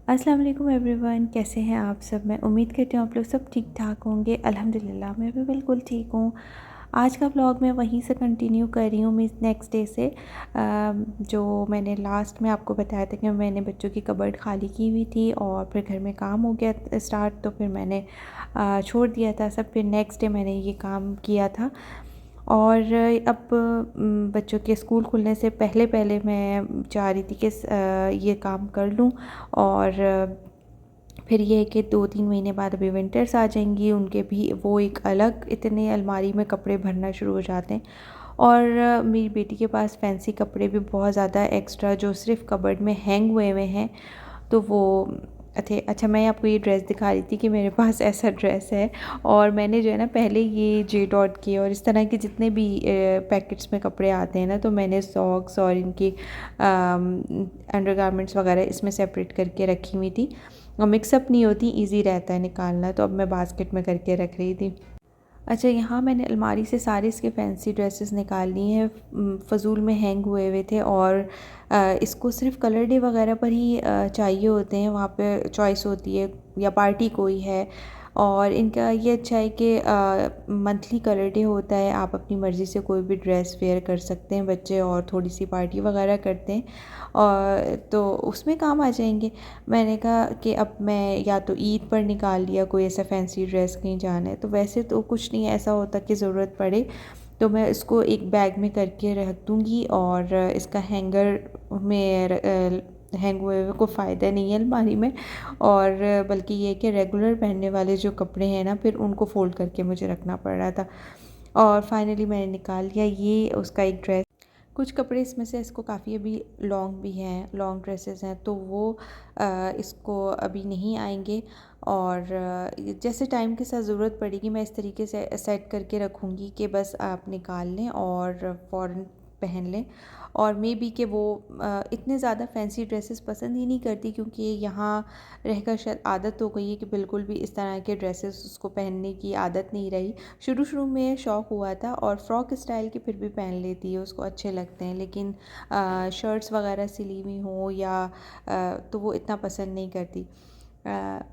अस्सलाम वालेकुम एवरीवन, कैसे हैं आप सब। मैं उम्मीद करती हूँ आप लोग सब ठीक ठाक होंगे। अल्हम्दुलिल्लाह मैं भी बिल्कुल ठीक हूँ। आज का व्लॉग मैं वहीं से कंटिन्यू कर रही हूँ, मीन्स नेक्स्ट डे से। जो मैंने लास्ट में आपको बताया था कि मैंने बच्चों की कबर्ड खाली की हुई थी और फिर घर में काम हो गया स्टार्ट, तो फिर मैंने छोड़ दिया था सब। फिर नेक्स्ट डे मैंने ये काम किया था। और अब बच्चों के स्कूल खुलने से पहले पहले मैं चाह रही थी कि ये काम कर लूँ। और फिर ये है कि 2-3 महीने बाद अभी विंटर्स आ जाएंगी, उनके भी वो एक अलग इतने अलमारी में कपड़े भरना शुरू हो जाते हैं। और मेरी बेटी के पास फैंसी कपड़े भी बहुत ज़्यादा एक्स्ट्रा जो सिर्फ कबर्ड में हैंग हुए हुए हैं, तो वो थे। अच्छा, मैं आपको ये ड्रेस दिखा रही थी कि मेरे पास ऐसा ड्रेस है। और मैंने जो है ना पहले ये जे डॉट के और इस तरह के जितने भी पैकेट्स में कपड़े आते हैं ना, तो मैंने सॉक्स और इनकी अंडरगारमेंट्स वगैरह इसमें सेपरेट करके रखी हुई थी और मिक्सअप नहीं होती, इजी रहता है निकालना। तो अब मैं बास्केट में करके रख रही थी। अच्छा, यहाँ मैंने अलमारी से सारे इसके फैंसी ड्रेसेस निकाल लिए हैं, फ़जूल में हैंग हुए हुए थे। और इसको सिर्फ कलर डे वगैरह पर ही चाहिए होते हैं, वहाँ पे चॉइस होती है, या पार्टी कोई है। और इनका ये अच्छा है कि मंथली कलर डे होता है, आप अपनी मर्ज़ी से कोई भी ड्रेस वेयर कर सकते हैं बच्चे, और थोड़ी सी पार्टी वगैरह करते हैं और तो उसमें काम आ जाएंगे। मैंने कहा कि अब मैं या तो ईद पर निकाल लिया कोई ऐसा फैंसी ड्रेस, कहीं जाना है तो वैसे तो कुछ नहीं ऐसा होता कि ज़रूरत पड़े, तो मैं इसको एक बैग में करके रख दूँगी। और इसका हैंगर में हैंग हुए को फ़ायदा नहीं है अलमारी में, और बल्कि ये कि रेगुलर पहनने वाले जो कपड़े हैं ना, फिर उनको फ़ोल्ड करके मुझे रखना पड़ रहा था। और फाइनली मैंने निकाल लिया ये उसका एक ड्रेस। कुछ कपड़े इसमें से इसको काफ़ी अभी लॉन्ग भी हैं, लॉन्ग ड्रेसेस हैं, तो वो इसको अभी नहीं आएंगे। और जैसे टाइम के साथ ज़रूरत पड़ेगी मैं इस तरीके से सेट करके रखूँगी कि बस आप निकाल लें और फ़ौरन पहन लें। और मे बी कि वो इतने ज़्यादा फैंसी ड्रेसेस पसंद ही नहीं करती, क्योंकि यहाँ रहकर शायद आदत हो गई है कि बिल्कुल भी इस तरह के ड्रेसेस उसको पहनने की आदत नहीं रही। शुरू शुरू में शौक़ हुआ था, और फ्रॉक स्टाइल के फिर भी पहन लेती है, उसको अच्छे लगते हैं, लेकिन शर्ट्स वगैरह सिली हुई हों या तो वो इतना पसंद नहीं करती।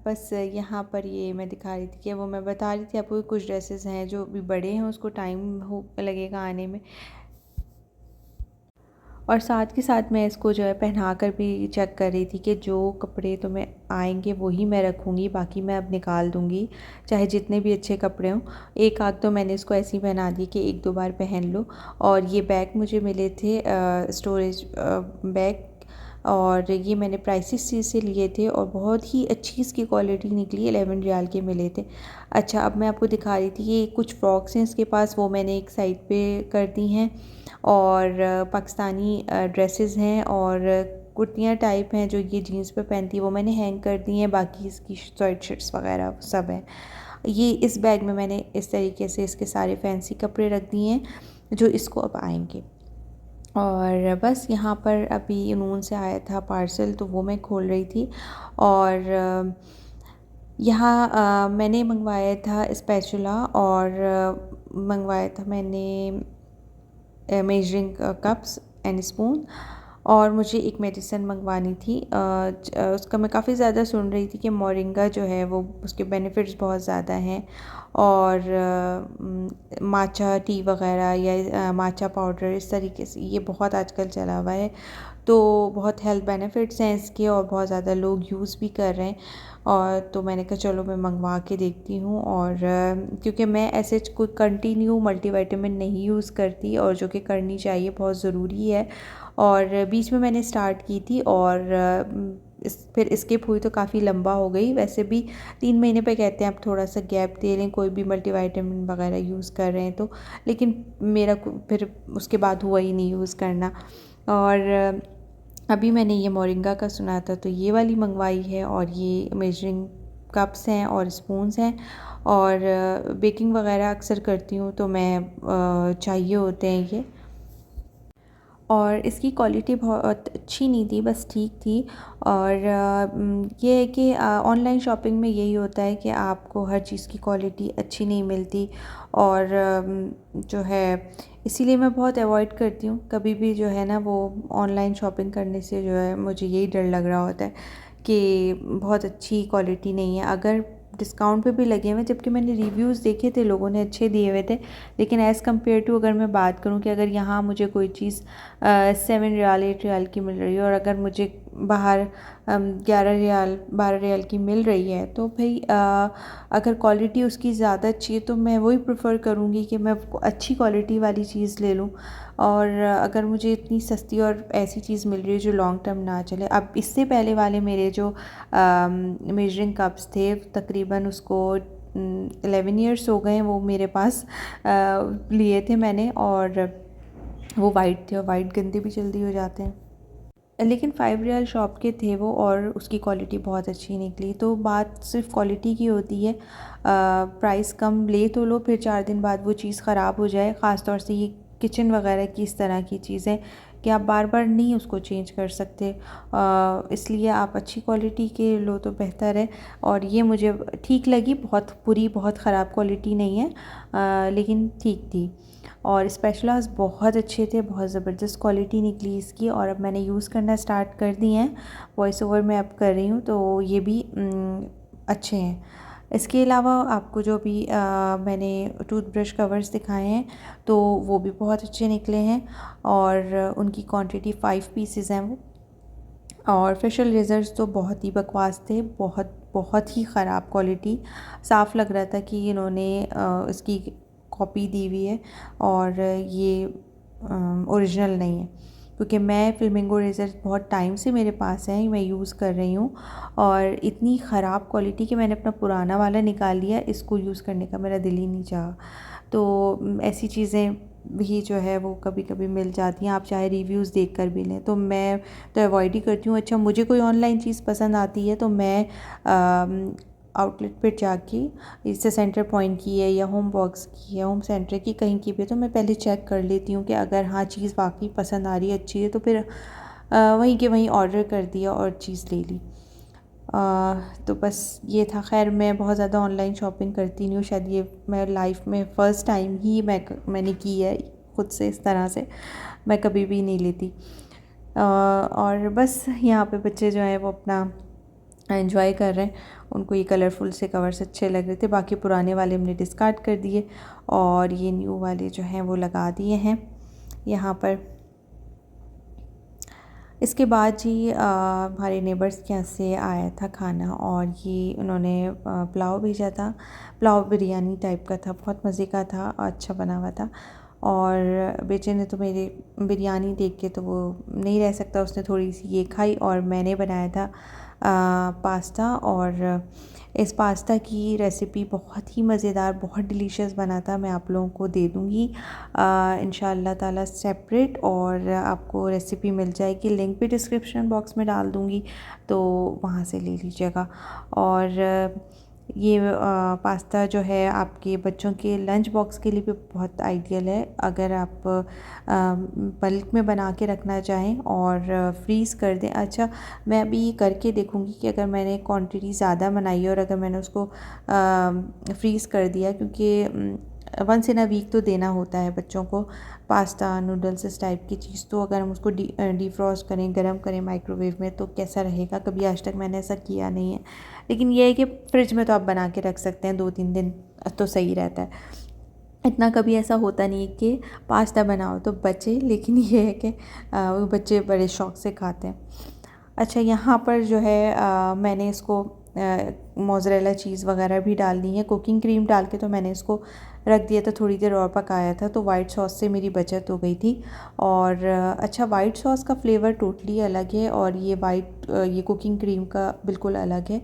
बस यहाँ पर ये मैं दिखा रही थी कि वो मैं बता रही थी आपको, कुछ ड्रेसेस हैं जो भी बड़े हैं, उसको टाइम हो लगेगा आने में। और साथ के साथ मैं इसको जो है पहना कर भी चेक कर रही थी कि जो कपड़े तो मैं आएंगे वही मैं रखूँगी, बाकी मैं अब निकाल दूँगी, चाहे जितने भी अच्छे कपड़े हों। एक आध तो मैंने इसको ऐसे ही पहना दी कि 1-2 बार पहन लो। और ये बैग मुझे मिले थे स्टोरेज बैग, और ये मैंने प्राइसेस से लिए थे और बहुत ही अच्छी इसकी क्वालिटी निकली, 11 रियाल के मिले थे। अच्छा, अब मैं आपको दिखा रही थी कि कुछ फ्रॉक्स हैं इसके पास, वो मैंने एक साइड पे कर दी हैं। और पाकिस्तानी ड्रेसेस हैं और कुर्तियाँ टाइप हैं जो ये जीन्स पे पहनती है, वो मैंने हैंग कर दी हैं। बाकी इसकी स्वेट शर्ट्स वगैरह सब हैं। ये इस बैग में मैंने इस तरीके से इसके सारे फैंसी कपड़े रख दिए हैं जो इसको अब आएंगे। और बस यहाँ पर अभी नून से आया था पार्सल, तो वो मैं खोल रही थी। और यहाँ मैंने मंगवाया था स्पैचुला, और मंगवाया था मैंने मेजरिंग कप्स एंड स्पून। और मुझे एक मेडिसिन मंगवानी थी, उसका मैं काफ़ी ज़्यादा सुन रही थी कि मोरिंगा जो है वो उसके बेनिफिट्स बहुत ज़्यादा हैं। और माचा टी वगैरह या माचा पाउडर, इस तरीके से ये बहुत आजकल चला हुआ है, तो बहुत हेल्थ बेनिफिट्स हैं इसके और बहुत ज़्यादा लोग यूज़ भी कर रहे हैं। और तो मैंने कहा चलो मैं मंगवा के देखती हूँ। और क्योंकि मैं ऐसे कोई कंटिन्यू मल्टीविटामिन नहीं यूज़ करती, और जो कि करनी चाहिए, बहुत ज़रूरी है। और बीच में मैंने स्टार्ट की थी, और फिर स्किप हुई तो काफ़ी लंबा हो गई। वैसे भी 3 महीने पे कहते हैं आप थोड़ा सा गैप दे लें कोई भी मल्टीविटामिन वगैरह यूज़ कर रहे हैं तो, लेकिन मेरा फिर उसके बाद हुआ ही नहीं यूज़ करना। और अभी मैंने ये मोरिंगा का सुना था, तो ये वाली मंगवाई है। और ये मेजरिंग कप्स हैं और स्पून्स हैं। और बेकिंग वगैरह अक्सर करती हूँ तो मैं चाहिए होते हैं ये। और इसकी क्वालिटी बहुत अच्छी नहीं थी, बस ठीक थी। और ये है कि ऑनलाइन शॉपिंग में यही होता है कि आपको हर चीज़ की क्वालिटी अच्छी नहीं मिलती। और जो है इसीलिए मैं बहुत अवॉइड करती हूँ, कभी भी जो है ना वो ऑनलाइन शॉपिंग करने से जो है मुझे यही डर लग रहा होता है कि बहुत अच्छी क्वालिटी नहीं है, अगर डिस्काउंट पे भी लगे हुए हैं, जबकि मैंने रिव्यूज़ देखे थे, लोगों ने अच्छे दिए हुए थे, लेकिन एज़ कम्पेयर टू अगर मैं बात करूं कि अगर यहाँ मुझे कोई चीज़ 7 रियाल 8 रियाल की मिल रही है और अगर मुझे बाहर 11 रियाल 12 रियाल की मिल रही है, तो भाई अगर क्वालिटी उसकी ज़्यादा अच्छी है तो मैं वही प्रेफर करूँगी कि मैं अच्छी क्वालिटी वाली चीज़ ले लूँ। और अगर मुझे इतनी सस्ती और ऐसी चीज़ मिल रही है जो लॉन्ग टर्म ना चले। अब इससे पहले वाले मेरे जो मेजरिंग कप्स थे, तकरीबन उसको 11 ईयर्स हो गए हैं वो मेरे पास लिए थे मैंने, और वो वाइट थे और वाइट गंदे भी जल्दी हो जाते हैं। लेकिन 5 रियाल शॉप के थे वो, और उसकी क्वालिटी बहुत अच्छी निकली। तो बात सिर्फ क्वालिटी की होती है, प्राइस कम ले तो लो, फिर 4 दिन बाद वो चीज़ ख़राब हो जाए। ख़ास तौर से ये किचन वगैरह की इस तरह की चीज़ें कि आप बार बार नहीं उसको चेंज कर सकते, इसलिए आप अच्छी क्वालिटी के लो तो बेहतर है। और ये मुझे ठीक लगी, बहुत बुरी बहुत ख़राब क्वालिटी नहीं है, लेकिन ठीक थी। और स्पैचुलास बहुत अच्छे थे, बहुत ज़बरदस्त क्वालिटी निकली इसकी, और अब मैंने यूज़ करना स्टार्ट कर दिए हैं, वॉइस ओवर मैं अब कर रही हूँ, तो ये भी अच्छे हैं। इसके अलावा आपको जो भी मैंने टूथब्रश कवर्स दिखाए हैं, तो वो भी बहुत अच्छे निकले हैं, और उनकी क्वांटिटी 5 पीसेस हैं वो। और फेशियल रेज़र्स तो बहुत ही बकवास थे, बहुत बहुत ही ख़राब क्वालिटी, साफ़ लग रहा था कि इन्होंने इसकी कॉपी दी हुई है और ये ओरिजिनल नहीं है। क्योंकि मैं फ्लेमिंगो रेज़र बहुत टाइम से मेरे पास है, मैं यूज़ कर रही हूँ, और इतनी ख़राब क्वालिटी कि मैंने अपना पुराना वाला निकाल लिया, इसको यूज़ करने का मेरा दिल ही नहीं चाहा। तो ऐसी चीज़ें भी जो है वो कभी कभी मिल जाती हैं, आप चाहे रिव्यूज़ देख कर भी लें, तो मैं तो अवॉइड ही करती हूँ। अच्छा, मुझे कोई ऑनलाइन चीज़ पसंद आती है तो मैं आउटलेट पर जाके, इससे सेंटर पॉइंट की है या होम बॉक्स की है, होम सेंटर की कहीं की भी, तो मैं पहले चेक कर लेती हूँ कि अगर हाँ चीज़ वाकई पसंद आ रही है, अच्छी है, तो फिर वहीं के वहीं ऑर्डर कर दिया और चीज़ ले ली। तो बस ये था। खैर, मैं बहुत ज़्यादा ऑनलाइन शॉपिंग करती नहीं हूँ, शायद ये मैं लाइफ में फ़र्स्ट टाइम ही मैंने की है ख़ुद से इस तरह से, मैं कभी भी नहीं लेती। और बस यहाँ पे बच्चे जो हैं वो अपना एंजॉय कर रहे हैं, उनको ये कलरफुल से कवर्स अच्छे लग रहे थे, बाकी पुराने वाले हमने डिस्कार्ड कर दिए और ये न्यू वाले जो हैं वो लगा दिए हैं यहाँ पर। इसके बाद जी हमारे नेबर्स के यहाँ से आया था खाना, और ये उन्होंने पुलाव भेजा था। पुलाव बिरयानी टाइप का था, बहुत मज़े का था, अच्छा बना हुआ था। और बेटे ने तो मेरे बिरयानी देख के तो वो नहीं रह सकता, उसने थोड़ी सी ये खाई, और मैंने बनाया था पास्ता। और इस पास्ता की रेसिपी बहुत ही मज़ेदार, बहुत डिलीशियस बना था, मैं आप लोगों को दे दूँगी इंशाअल्लाह ताला सेपरेट, और आपको रेसिपी मिल जाएगी, लिंक भी डिस्क्रिप्शन बॉक्स में डाल दूँगी, तो वहाँ से ले लीजिएगा। और ये पास्ता जो है आपके बच्चों के लंच बॉक्स के लिए भी बहुत आइडियल है, अगर आप बल्क में बना के रखना चाहें और फ्रीज़ कर दें। अच्छा, मैं अभी करके देखूँगी कि अगर मैंने क्वांटिटी ज़्यादा बनाई है और अगर मैंने उसको फ्रीज़ कर दिया, क्योंकि वंस इन अ वीक तो देना होता है बच्चों को पास्ता नूडल्स इस टाइप की चीज़, तो अगर हम उसको डीफ्रॉस्ट करें, गर्म करें माइक्रोवेव में, तो कैसा रहेगा, कभी आज तक मैंने ऐसा किया नहीं है। लेकिन यह है कि फ्रिज में तो आप बना के रख सकते हैं, 2-3 दिन तो सही रहता है। इतना कभी ऐसा होता नहीं है कि पास्ता बनाओ तो बचे, लेकिन ये है कि वो बच्चे बड़े शौक़ से खाते हैं। अच्छा, यहाँ पर जो है मैंने इसको मोज़रेला चीज़ वगैरह भी डाल दी है, कुकिंग क्रीम डाल के तो मैंने इसको रख दिया था, थोड़ी देर और पकाया था, तो वाइट सॉस से मेरी बचत हो गई थी। और अच्छा, वाइट सॉस का फ्लेवर टोटली अलग है और ये कुकिंग क्रीम का बिल्कुल अलग है।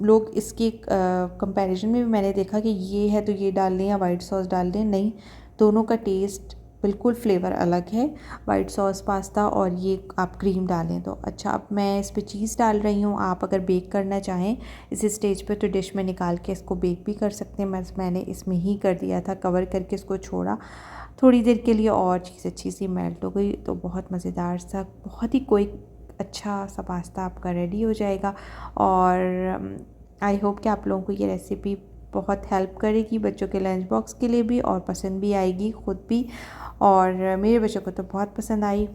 लोग इसके कंपैरिजन में भी मैंने देखा कि ये है तो ये डाल लें या वाइट सॉस डाल दें, नहीं, दोनों का टेस्ट बिल्कुल फ्लेवर अलग है, वाइट सॉस पास्ता और ये आप क्रीम डालें तो। अच्छा, अब मैं इस पे चीज़ डाल रही हूँ, आप अगर बेक करना चाहें इस स्टेज पे तो डिश में निकाल के इसको बेक भी कर सकते हैं। मैंने इसमें ही कर दिया था, कवर करके इसको छोड़ा थोड़ी देर के लिए, और चीज़ अच्छी सी मेल्ट हो गई, तो बहुत मज़ेदार सा, बहुत ही कोई अच्छा सा पास्ता आपका रेडी हो जाएगा। और आई होप कि आप लोगों को ये रेसिपी बहुत हेल्प करेगी, बच्चों के लंच बॉक्स के लिए भी, और पसंद भी आएगी ख़ुद भी, और मेरे बच्चों को तो बहुत पसंद आई।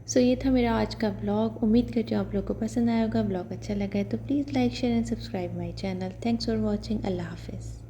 सो ये था मेरा आज का व्लॉग। उम्मीद करती हूँ आप लोगों को पसंद आया होगा। व्लॉग अच्छा लगा है तो please like share and subscribe my channel. Thanks for watching. अल्लाह हाफिज़।